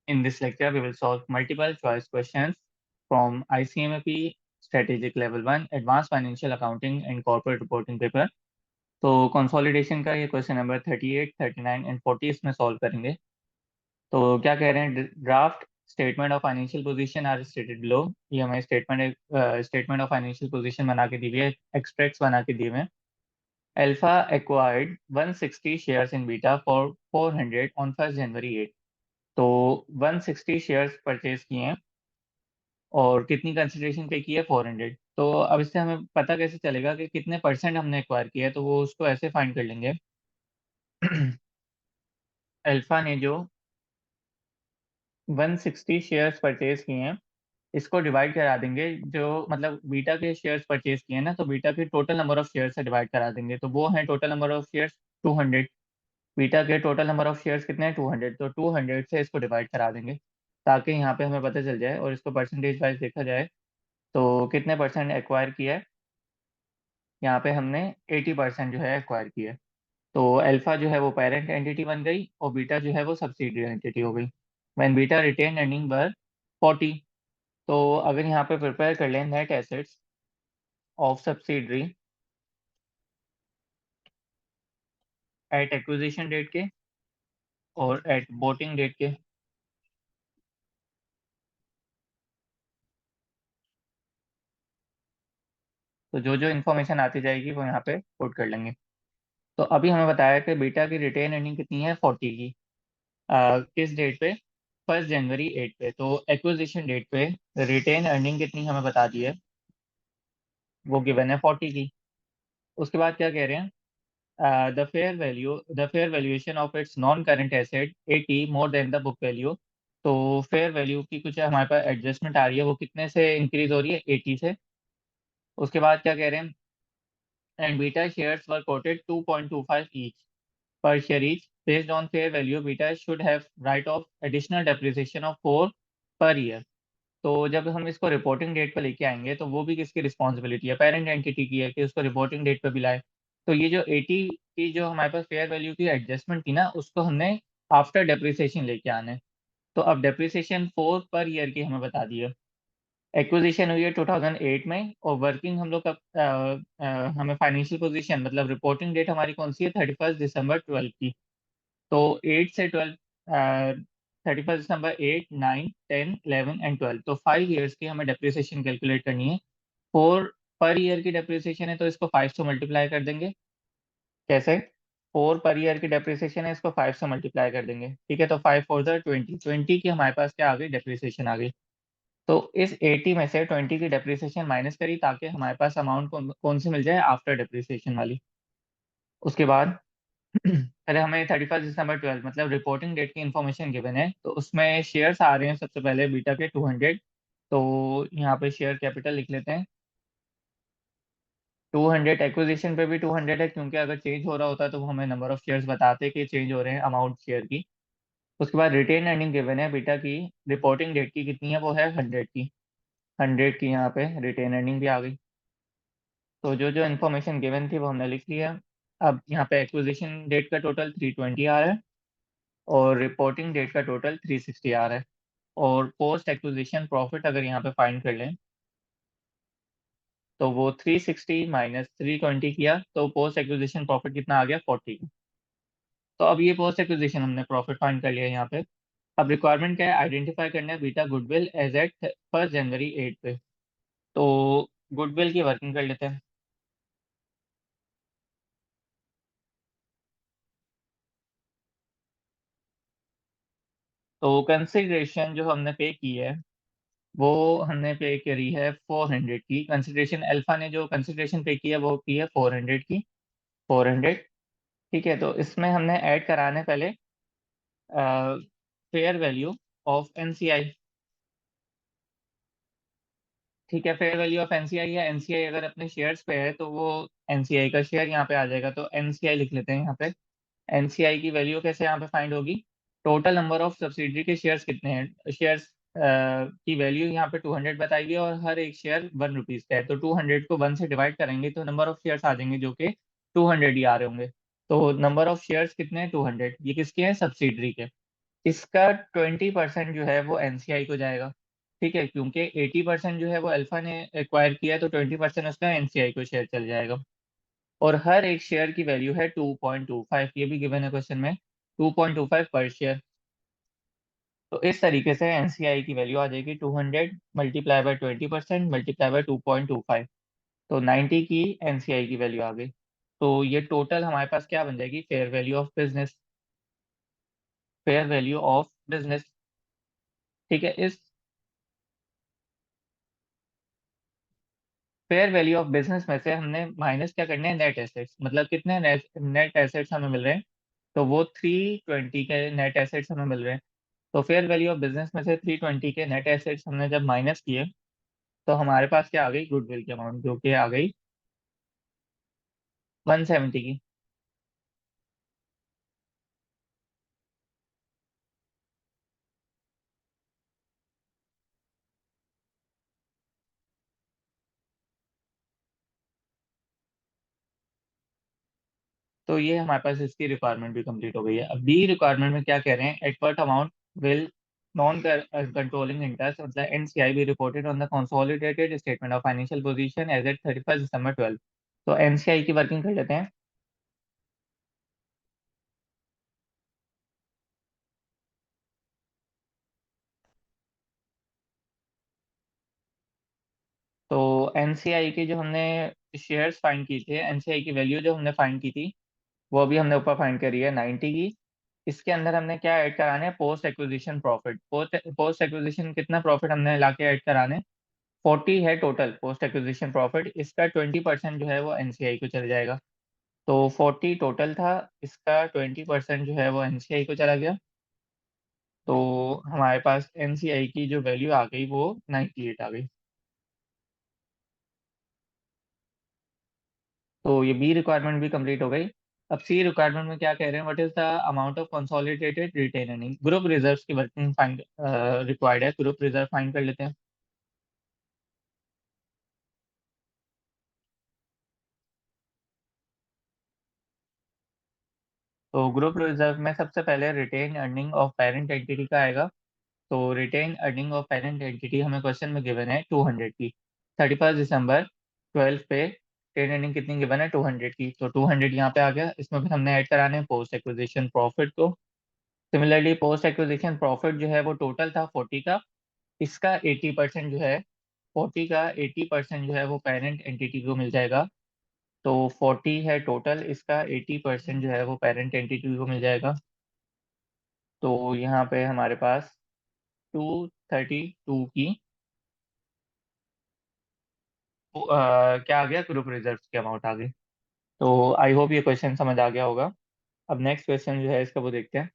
In this lecture, we will solve multiple choice questions from ICMAP Strategic Level 1 Advanced Financial Accounting and Corporate Reporting paper. तो consolidation का ये question number 38, 39 and 40 इसमें solve करेंगे। तो क्या कह रहे हैं, draft statement of financial position are stated below. ये हमें स्टेटमेंट ऑफ फाइनेंशियल पोजीशन बना के दी हुई है, एक्सट्रैक्ट्स बना के दिए हुए हैं। Alpha acquired 160 shares in Beta for 400 on 1st January 8। तो 160 शेयर्स परचेज किए हैं और कितनी कंसिडरेशन पे की है 400। तो अब इससे हमें पता कैसे चलेगा कि कितने परसेंट हमने एक्वायर किया है, तो वो उसको ऐसे फाइंड कर लेंगे। अल्फा ने जो 160 शेयर्स परचेज किए हैं इसको डिवाइड करा देंगे, जो मतलब बीटा के शेयर्स परचेज किए हैं ना, तो बीटा के टोटल नंबर ऑफ शेयर्स से डिवाइड करा देंगे। तो वो है total number of shares 200। Beta के टोटल नंबर ऑफ शेयर्स कितने हैं 200, तो 200 से इसको डिवाइड करा देंगे ताकि यहाँ पे हमें पता चल जाए और इसको परसेंटेज वाइज देखा जाए तो कितने परसेंट एक्वायर किया है। यहाँ पे हमने 80% जो है एक्वायर किया है। तो अल्फा जो है वो पेरेंट एंटिटी बन गई और बीटा जो है वो सब्सिडियरी एंटिटी हो गई। When Beta retain earning were 40। तो अगर यहाँ पे प्रिपेयर कर लें net assets of subsidiary at acquisition date के और एट वोटिंग डेट के, तो जो जो इन्फॉर्मेशन आती जाएगी वो यहाँ पे पुट कर लेंगे। तो अभी हमें बताया कि बीटा की रिटेन अर्निंग कितनी है 40 की। किस डेट पे 1st January 8 पे। तो एक्विजिशन डेट पे रिटेन अर्निंग कितनी हमें बता दी है, वो गिवन है 40 की। उसके बाद क्या कह रहे हैं, the fair valuation of its non current asset 80 more than the book value. तो फेयर वैल्यू की कुछ हमारे पास एडजस्टमेंट आ रही है, वो कितने से इंक्रीज हो रही है 80 से। उसके बाद क्या कह रहे हैं, and beta shares were coated 2.25 each per share each. Based on fair value, Beta should have write off additional depreciation of 4 per year. तो जब हम इसको रिपोर्टिंग डेट पर लेके आएंगे तो वो भी किसकी रिस्पॉन्सिबिलिटी है, पेरेंट एंटिटी की है कि उसको रिपोर्टिंग डेट पर भी लाए। तो ये जो 80 की जो हमारे पास फेयर वैल्यू की एडजस्टमेंट थी ना, उसको हमने आफ्टर डेप्रिसिएशन लेके आना है। तो अब डेप्रिसिएशन 4 पर ईयर की हमें बता दी है। एक्विजिशन हुई है 2008 में और वर्किंग हम लोग का हमें फाइनेंशियल पोजीशन मतलब रिपोर्टिंग डेट हमारी कौन सी है 31 दिसंबर 12 की। तो 8 से 12, 31 दिसंबर 8, 9, 10, 11 एंड 12, तो 5 ईयर्स की हमें डेप्रिसिएशन कैलकुलेट करनी है। 4 पर ईयर की डेप्रिसिएशन है तो इसको 5 से मल्टीप्लाई कर देंगे। कैसे, 4 पर ईयर की डेप्रिसिएशन है, इसको 5 से मल्टीप्लाई कर देंगे। ठीक है, तो 5 4 ज़ा 20, 20 की हमारे पास क्या आ गई, डेप्रिसिएशन आ गई। तो इस 80 में से 20 की डेप्रिसिएशन माइनस करी ताकि हमारे पास अमाउंट कौन सी मिल जाए, आफ्टर डेप्रिसिएशन वाली। उसके बाद पहले हमें 31 दिसंबर 12 मतलब रिपोर्टिंग डेट की इंफॉर्मेशन गिवन है, तो उसमें शेयर्स आ रहे हैं सबसे पहले बीटा के 200। तो यहाँ पे शेयर कैपिटल लिख लेते हैं 200। एक्विजिशन पे भी 200 है क्योंकि अगर चेंज हो रहा होता तो वो हमें नंबर ऑफ शेयर्स बताते कि चेंज हो रहे हैं अमाउंट शेयर की। उसके बाद रिटेन अर्निंग गिवन है बीटा की, रिपोर्टिंग डेट की कितनी है, वो है 100 की। 100 की यहाँ पे रिटेन अर्निंग भी आ गई। तो जो जो इन्फॉर्मेशन गिवन थी वो हमने लिख लिया। अब यहाँ पे एक्विजिशन डेट का टोटल 320 आ रहा है और रिपोर्टिंग डेट का टोटल 360 आ रहा है। और पोस्ट एक्विजिशन प्रॉफिट अगर यहाँ पे फाइंड कर लें तो वो 360 माइनस 320 किया तो पोस्ट एक्विजिशन प्रॉफिट कितना आ गया 40। तो अब ये पोस्ट एक्विजिशन हमने प्रॉफिट फाइंड कर लिया यहाँ पे। अब रिक्वायरमेंट क्या है, आइडेंटिफाई करना है Beta goodwill as at 1st January 8 पे। तो गुडविल की वर्किंग कर लेते हैं। तो कंसिडरेशन जो हमने पे की है वो हमने पे करी है 400 की कंसिडरेशन। अल्फा ने जो कंसिडरेशन पे की है वो की है 400 की, 400। ठीक है, तो इसमें हमने ऐड कराने पहले फेयर वैल्यू ऑफ एनसीआई। ठीक है, फेयर वैल्यू ऑफ एनसीआई या एनसीआई अगर अपने शेयर्स पे है तो वो एनसीआई का शेयर यहाँ पे आ जाएगा। तो एनसीआई लिख लेते हैं यहाँ पे। एनसीआई की वैल्यू कैसे यहाँ पे फाइंड होगी, टोटल नंबर ऑफ सब्सिडरी के शेयर्स कितने हैं, शेयर्स की वैल्यू यहाँ पे 200 बताई गई और हर एक शेयर 1 रुपीज़ का है। तो 200 को 1 से डिवाइड करेंगे तो नंबर ऑफ शेयर्स आ जाएंगे जो कि 200 ही आ रहे होंगे। तो नंबर ऑफ शेयर्स कितने हैं 200, ये किसके हैं सब्सिडरी के। इसका 20% जो है वो एनसीआई को जाएगा। ठीक है, क्योंकि 80% जो है वो अल्फा ने एक्वायर किया है, तो 20% उसका एनसीआई को शेयर चल जाएगा। और हर एक शेयर की वैल्यू है 2.25, ये भी गिवन है क्वेश्चन में, 2.25 पर शेयर। तो इस तरीके से एनसीआई की वैल्यू आ जाएगी 200 मल्टीप्लाई बाय 20% मल्टीप्लाई बाय 2.25। तो 90 की एनसीआई की वैल्यू आ गई। तो ये टोटल हमारे पास क्या बन जाएगी, fair value of business. Fair value of business. ठीक है, इस फेयर वैल्यू ऑफ बिजनेस में से हमने माइनस क्या करना है, नेट एसेट्स, मतलब कितने नेट एसेट्स हमें मिल रहे हैं। तो वो 320 के नेट एसेट्स हमें मिल रहे हैं। तो फेयर वैल्यू ऑफ बिजनेस में से 320 के नेट एसेट्स हमने जब माइनस किए, तो हमारे पास क्या आ गई, गुडविल की अमाउंट, जो कि आ गई 170 की। तो ये हमारे पास इसकी रिक्वायरमेंट भी कंप्लीट हो गई है। अब बी रिक्वायरमेंट में क्या कह रहे हैं, at what amount will non controlling interest मतलब NCI be reported on the consolidated statement of financial position as at 31 December 12। तो एनसीआई की वर्किंग कर लेते हैं। तो एनसीआई की जो हमने शेयर्स फाइंड की थे, एनसीआई की वैल्यू जो हमने फाइंड की थी, वो अभी हमने ऊपर फाइंड करी है 90 की। इसके अंदर हमने क्या ऐड कराना है, post acquisition profit. Post acquisition कितना प्रॉफिट हमने लाके ऐड कराना है, 40 है टोटल पोस्ट एक्विजिशन प्रॉफिट। इसका 20% जो है वो एनसीआई को चल जाएगा। तो 40 टोटल था, इसका 20% जो है वो एनसीआई को चला गया। तो हमारे पास एनसीआई की जो वैल्यू आ गई वो 98 आ गई। तो ये बी रिक्वायरमेंट भी कंप्लीट हो गई। अब सी रिक्वायरमेंट में क्या कह रहे हैं, what is the amount of consolidated retain earning. Group reserves की वर्किंग फाइंड रिक्वायर्ड है, ग्रुप रिजर्व फाइंड कर लेते हैं। तो ग्रुप रिजर्व में सबसे पहले retain earning of parent entity का आएगा। तो retain earning of parent entity हमें क्वेश्चन में गिवन है 200 की। 31 दिसंबर 12 पे रिटेन अर्निंग कितनी गिवन है, 200 की। तो 200 यहाँ पे आ गया। इसमें फिर हमने ऐड कराने पोस्ट एक्विजिशन प्रॉफिट को। सिमिलरली पोस्ट एक्विजिशन प्रॉफिट जो है वो टोटल था 40 का। इसका 80% जो है, 40 का 80% जो है वो पेरेंट एंटिटी को मिल जाएगा। तो 40 है टोटल, इसका 80% जो है वो पेरेंट एंटिटी को मिल जाएगा। तो यहाँ पे हमारे पास 232 की क्या आ गया, ग्रुप रिजर्व की अमाउंट आ गई। तो आई होप ये क्वेश्चन समझ आ गया होगा। अब नेक्स्ट क्वेश्चन जो है इसका वो देखते हैं।